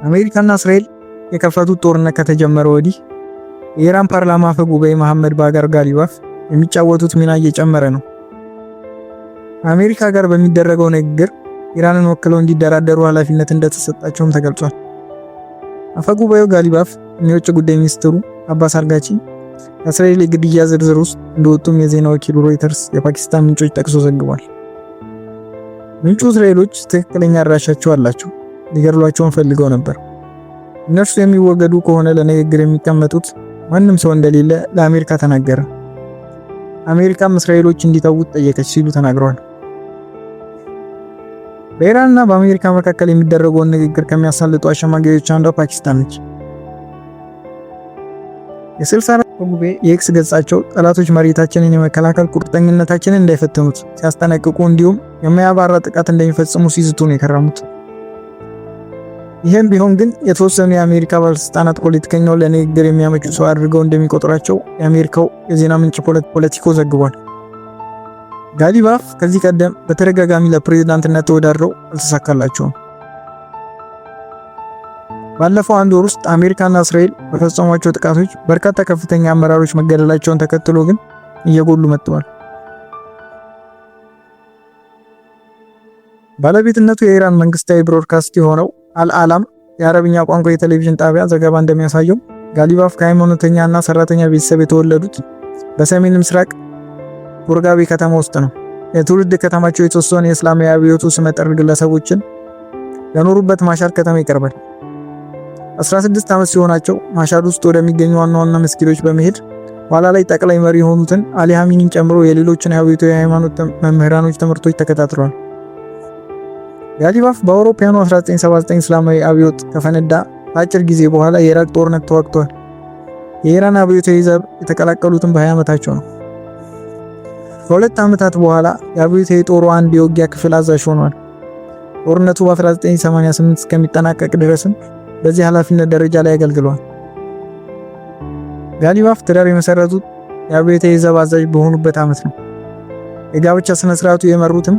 አሜሪካና እስራኤል የከፈቱት ጦርነት ከተጀመረ ወዲህ የኢራን ፓርላማ አፈ ጉባኤ መሐመድ ባጋር ጋሊባፍ የሚጫወቱት ሚና እየጨመረ ነው። አሜሪካ ጋር በሚደረገው ንግግር ኢራንን ወክለው እንዲደራደሩ ኃላፊነት እንደተሰጣቸውም ተገልጿል። አፈ ጉባኤው ጋሊባፍ የውጭ ጉዳይ ሚኒስትሩ አባስ አርጋቺ ከእስራኤል የግድያ ዝርዝር ውስጥ እንደወጡም የዜና ወኪሉ ሮይተርስ የፓኪስታን ምንጮች ጠቅሶ ዘግቧል። ምንጩ እስራኤሎች ትክክለኛ አድራሻቸው አላቸው፣ ሊገድሏቸውን ፈልገው ነበር። እነርሱ የሚወገዱ ከሆነ ለንግግር የሚቀመጡት ማንም ሰው እንደሌለ ለአሜሪካ ተናገረ። አሜሪካም እስራኤሎች እንዲተዉት ጠየቀች ሲሉ ተናግረዋል። በኢራንና በአሜሪካ መካከል የሚደረገውን ንግግር ከሚያሳልጡ አሸማጋዮች አንዷ ፓኪስታን ነች። የ64 ጉባኤ የኤክስ ገጻቸው ጠላቶች መሬታችንን የመከላከል ቁርጠኝነታችንን እንዳይፈትኑት ሲያስጠነቅቁ እንዲሁም የማያባራ ጥቃት እንደሚፈጽሙ ሲዝቱ ነው የከረሙት። ይህም ቢሆን ግን የተወሰኑ የአሜሪካ ባለስልጣናት ፖለቲከኛው ለንግግር የሚያመቹ ሰው አድርገው እንደሚቆጥራቸው የአሜሪካው የዜና ምንጭ ፖለቲኮ ዘግቧል። ጋሊባፍ ከዚህ ቀደም በተደጋጋሚ ለፕሬዝዳንትነት ተወዳድረው አልተሳካላቸውም። ባለፈው አንድ ወር ውስጥ አሜሪካና እስራኤል በፈጸሟቸው ጥቃቶች በርካታ ከፍተኛ አመራሮች መገደላቸውን ተከትሎ ግን እየጎሉ መጥተዋል። ባለቤትነቱ የኢራን መንግስታዊ ብሮድካስት የሆነው አልዓላም የአረብኛ ቋንቋ የቴሌቪዥን ጣቢያ ዘገባ እንደሚያሳየው ጋሊባፍ ከሃይማኖተኛና ሰራተኛ ቤተሰብ የተወለዱት በሰሜን ምስራቅ ቡርጋቢ ከተማ ውስጥ ነው። የትውልድ ከተማቸው የተወሰኑ የእስላማዊ አብዮቱ ስመጥር ግለሰቦችን ለኖሩበት ማሻድ ከተማ ይቀርባል። 16 ዓመት ሲሆናቸው ማሻድ ውስጥ ወደሚገኙ ዋና ዋና መስጊዶች በመሄድ ኋላ ላይ ጠቅላይ መሪ የሆኑትን አሊ ሐሚኒን ጨምሮ የሌሎችን አብዮታዊ የሃይማኖት መምህራኖች ትምህርቶች ተከታትለዋል። ጋሊባፍ በአውሮፓውያኑ 1979 እስላማዊ አብዮት ከፈነዳ አጭር ጊዜ በኋላ የኢራቅ ጦርነት ተዋግተዋል። የኢራን አብዮታዊ ዘብ የተቀላቀሉትን በ20 ዓመታቸው ነው። ከሁለት ዓመታት በኋላ የአብዮታዊ ጦሩ አንድ የውጊያ ክፍል አዛዥ ሆኗል። ጦርነቱ በ1988 እስከሚጠናቀቅ ድረስም በዚህ ኃላፊነት ደረጃ ላይ አገልግሏል። ጋሊባፍ ትዳር የመሰረቱት የአብዮታዊ ዘብ አዛዥ በሆኑበት ዓመት ነው። የጋብቻ ስነ ስርዓቱ የመሩትም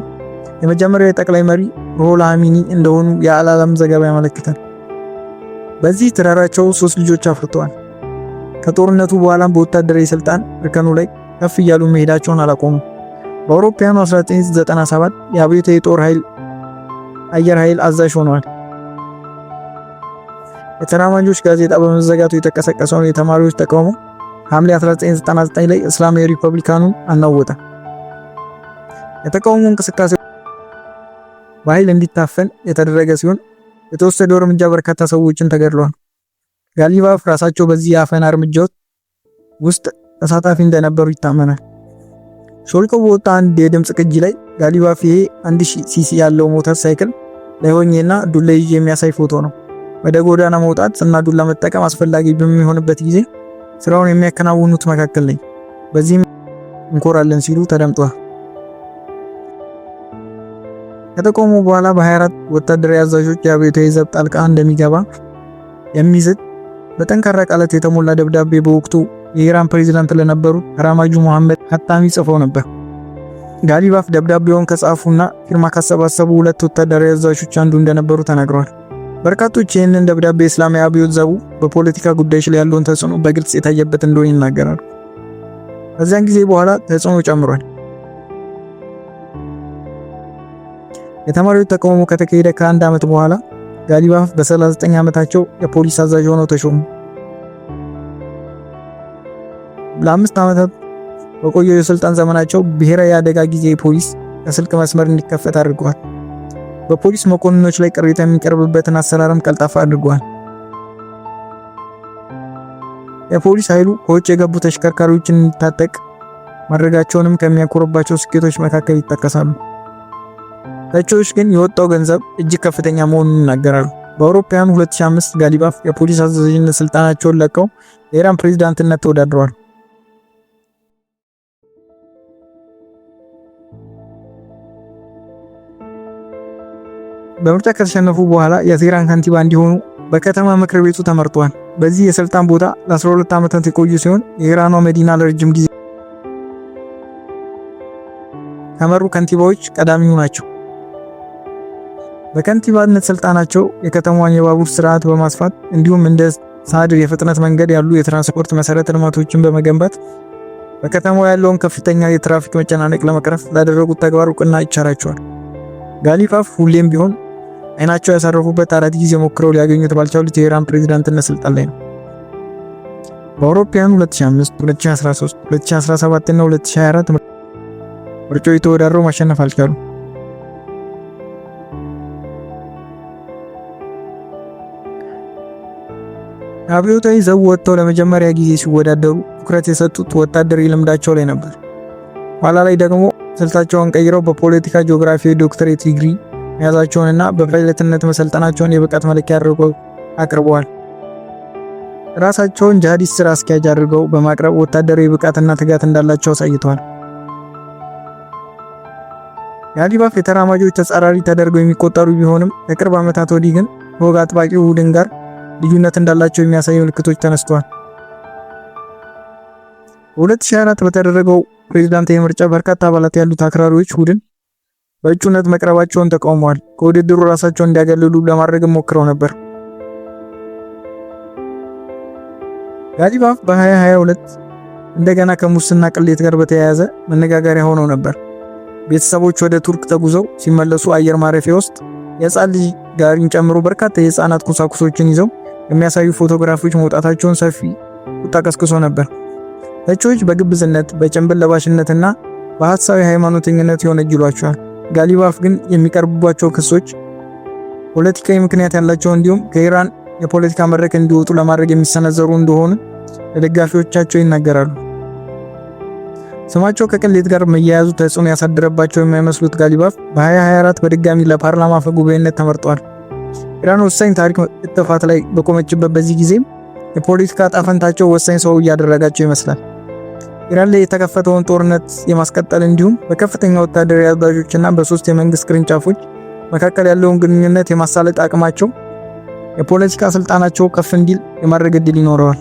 የመጀመሪያው የጠቅላይ መሪ ሩሆላ ሐሚኒ እንደሆኑ የአልዓላም ዘገባ ያመለክታል። በዚህ ትዳራቸው 3 ልጆች አፍርተዋል። ከጦርነቱ በኋላም በወታደራዊ ስልጣን እርከኑ ላይ ከፍ እያሉ መሄዳቸውን አላቆሙም። በአውሮፓውያኑ 1997 የአብዮታዊ ጦር አየር ኃይል አዛዥ ሆነዋል። የተራማጆች ጋዜጣ በመዘጋቱ የተቀሰቀሰውን የተማሪዎች ተቃውሞ ሐምሌ 1999 ላይ እስላማዊ ሪፐብሊካኑን አናወጠ። የተቃውሞ እንቅስቃሴ በኃይል እንዲታፈን የተደረገ ሲሆን የተወሰደው እርምጃ በርካታ ሰዎችን ተገድለዋል። ጋሊባፍ ራሳቸው በዚህ የአፈና እርምጃዎች ውስጥ ተሳታፊ እንደነበሩ ይታመናል። ሾልኮ በወጣ አንድ የድምጽ ቅጂ ላይ ጋሊባፍ ይሄ 1000 ሲሲ ያለው ሞተር ሳይክል ላይ ሆኜና ዱላ ይዤ የሚያሳይ ፎቶ ነው። ወደ ጎዳና መውጣት እና ዱላ መጠቀም አስፈላጊ በሚሆንበት ጊዜ ስራውን የሚያከናውኑት መካከል ነኝ፣ በዚህም እንኮራለን ሲሉ ተደምጧል። ከተቆሙ በኋላ በ24 ወታደራዊ አዛዦች የአብዮታዊ ዘብ ጣልቃ እንደሚገባ የሚዝት በጠንካራ ቃላት የተሞላ ደብዳቤ በወቅቱ የኢራን ፕሬዝዳንት ለነበሩት ራማጁ መሐመድ ሀታሚ ጽፈው ነበር። ጋሊባፍ ደብዳቤውን ከጻፉና ፊርማ ካሰባሰቡ 2 ወታደራዊ አዛዦች አንዱ እንደነበሩ ተናግረዋል። በርካቶች ይህንን ደብዳቤ እስላማዊ አብዮት ዘቡ በፖለቲካ ጉዳዮች ላይ ያለውን ተጽዕኖ በግልጽ የታየበት እንደሆነ ይናገራሉ። ከዚያን ጊዜ በኋላ ተጽዕኖ ጨምሯል። የተማሪዎች ተቃውሞ ከተካሄደ ከ1 ዓመት በኋላ ጋሊባፍ በ39 ዓመታቸው የፖሊስ አዛዥ ሆነው ተሾሙ። ለ5 ዓመታት በቆየው የስልጣን ዘመናቸው ብሔራዊ የአደጋ ጊዜ ፖሊስ ከስልክ መስመር እንዲከፈት አድርገዋል። በፖሊስ መኮንኖች ላይ ቅሬታ የሚቀርብበትን አሰራርም ቀልጣፋ አድርገዋል። የፖሊስ ኃይሉ ከውጭ የገቡ ተሽከርካሪዎችን እንዲታጠቅ ማድረጋቸውንም ከሚያኮርባቸው ስኬቶች መካከል ይጠቀሳሉ። ተቺዎች ግን የወጣው ገንዘብ እጅግ ከፍተኛ መሆኑን ይናገራሉ። በአውሮፓውያኑ 2005 ጋሊባፍ የፖሊስ አዛዥነት ስልጣናቸውን ለቀው የኢራን ፕሬዝዳንትነት ተወዳድረዋል። በምርጫ ከተሸነፉ በኋላ የቴህራን ከንቲባ እንዲሆኑ በከተማ ምክር ቤቱ ተመርጠዋል። በዚህ የስልጣን ቦታ ለ12 ዓመታት የቆዩ ሲሆን የኢራኗ መዲና ለረጅም ጊዜ ከመሩ ከንቲባዎች ቀዳሚው ናቸው። በከንቲባነት ስልጣናቸው የከተማዋን የባቡር ስርዓት በማስፋት እንዲሁም እንደ ሳድር የፍጥነት መንገድ ያሉ የትራንስፖርት መሰረተ ልማቶችን በመገንባት በከተማው ያለውን ከፍተኛ የትራፊክ መጨናነቅ ለመቅረፍ ላደረጉት ተግባር እውቅና ይቸራቸዋል። ጋሊቫፍ ሁሌም ቢሆን አይናቸው ያሳረፉበት 4 ጊዜ ሞክረው ሊያገኙት ባልቻሉት የኢራን ፕሬዝዳንትነት ስልጣን ላይ ነው። በአውሮፓውያኑ 2005፣ 2013፣ 2017 እና 2024 ምርጫው የተወዳደረው ማሸነፍ አልቻሉም። አብዮታዊ ዘብ ወጥተው ለመጀመሪያ ጊዜ ሲወዳደሩ ትኩረት የሰጡት ወታደራዊ ልምዳቸው ላይ ነበር። ኋላ ላይ ደግሞ ስልታቸውን ቀይረው በፖለቲካ ጂኦግራፊ ዶክተሬት ዲግሪ መያዛቸውንና በፓይለትነት መሰልጠናቸውን የብቃት መለኪያ አድርገው አቅርበዋል። ራሳቸውን ጂሃዲስት ስራ አስኪያጅ አድርገው በማቅረብ ወታደራዊ ብቃትና ትጋት እንዳላቸው አሳይተዋል። ጋሊቫፍ የተራማጆች ተጻራሪ ተደርገው የሚቆጠሩ ቢሆንም ከቅርብ ዓመታት ወዲህ ግን ከወግ አጥባቂው ቡድን ጋር ልዩነት እንዳላቸው የሚያሳዩ ምልክቶች ተነስተዋል። በ2024 በተደረገው ፕሬዝዳንታዊ ምርጫ በርካታ አባላት ያሉት አክራሪዎች ቡድን በእጩነት መቅረባቸውን ተቃውመዋል። ከውድድሩ ራሳቸውን እንዲያገለሉ ለማድረግ ሞክረው ነበር። ጋሊቫፍ በ2022 እንደገና ከሙስና ቅሌት ጋር በተያያዘ መነጋገሪያ ሆነው ነበር። ቤተሰቦች ወደ ቱርክ ተጉዘው ሲመለሱ አየር ማረፊያ ውስጥ የሕፃን ልጅ ጋሪን ጨምሮ በርካታ የሕፃናት ቁሳቁሶችን ይዘው የሚያሳዩ ፎቶግራፎች መውጣታቸውን ሰፊ ቁጣ ቀስቅሶ ነበር። ተቺዎች በግብዝነት በጭንብል ለባሽነትና በሐሳዊ ሃይማኖተኝነት ይወነጅሏቸዋል። ጋሊቫፍ ግን የሚቀርቡባቸው ክሶች ፖለቲካዊ ምክንያት ያላቸው እንዲሁም ከኢራን የፖለቲካ መድረክ እንዲወጡ ለማድረግ የሚሰነዘሩ እንደሆኑ ለደጋፊዎቻቸው ይናገራሉ። ስማቸው ከቅሌት ጋር መያያዙ ተጽዕኖ ያሳደረባቸው የማይመስሉት ጋሊቫፍ በ2024 በድጋሚ ለፓርላማ አፈ ጉባኤነት ተመርጠዋል። ኢራን ወሳኝ ታሪክ ጥፋት ላይ በቆመችበት በዚህ ጊዜም የፖለቲካ ጣፈንታቸው ወሳኝ ሰው እያደረጋቸው ይመስላል። ኢራን ላይ የተከፈተውን ጦርነት የማስቀጠል እንዲሁም በከፍተኛ ወታደራዊ አዛዦችና በ3 የመንግስት ቅርንጫፎች መካከል ያለውን ግንኙነት የማሳለጥ አቅማቸው የፖለቲካ ስልጣናቸው ከፍ እንዲል የማድረግ ዕድል ይኖረዋል።